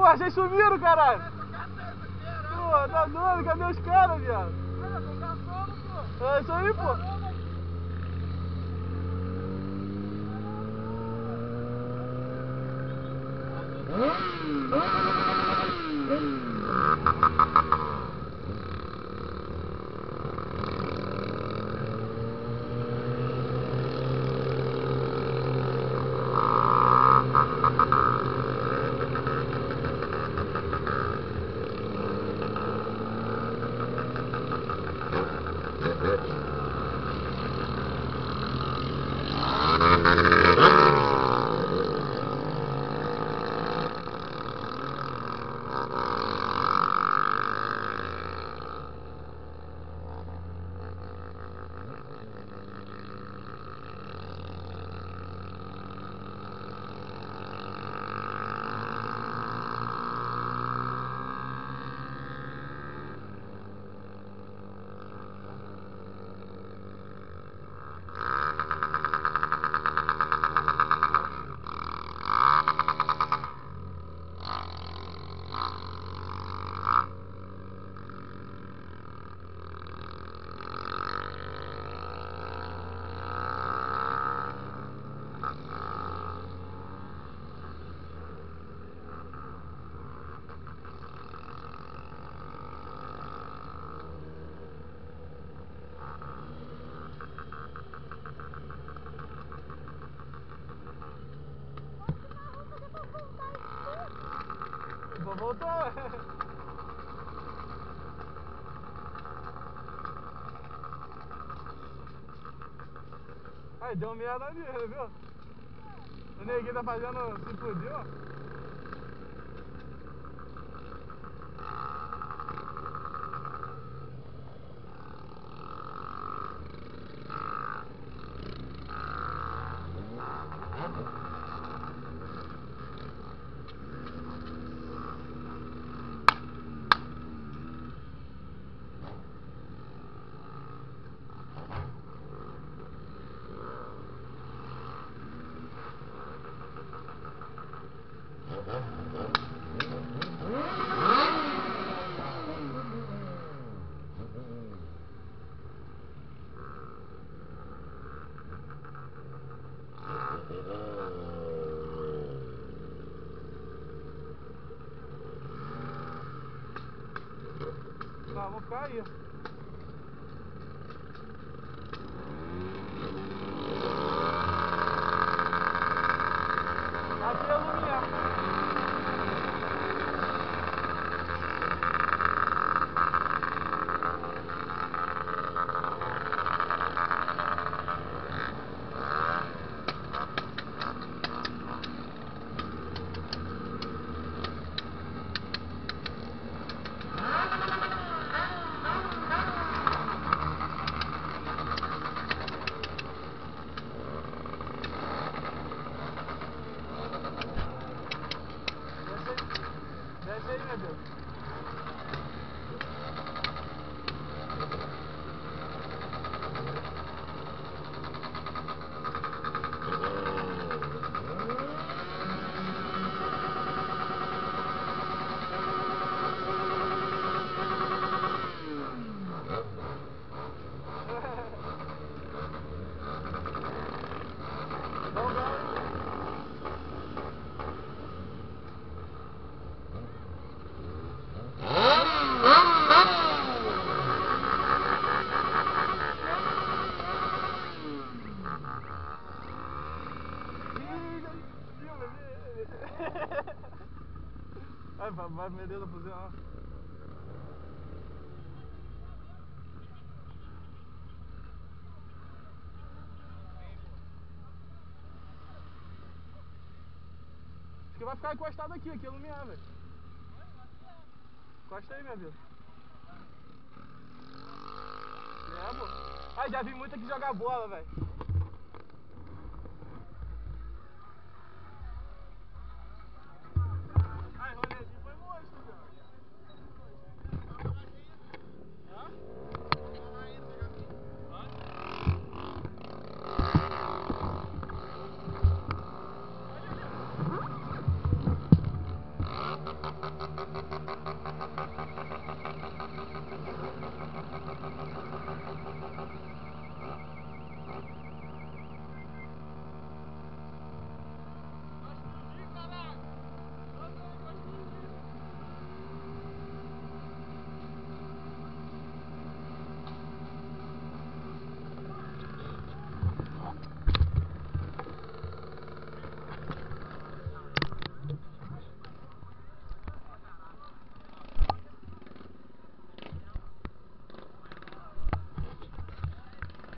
mas vocês sumiram, caralho. Pô, tá doido? Cadê os caras, viado? É isso aí, pô. Voltou. Aí, deu merda ali, viu? O neguinho tá fazendo, se fudiu. Não, vou ficar aí. Aqui é o Lumiar. Desce aí, meu Deus. Vai me dentro da fuzil, ó. Acho que vai ficar encostado aqui iluminar, velho. Encosta aí, minha vida. É, pô. Ah, já vi muito aqui jogar bola, velho.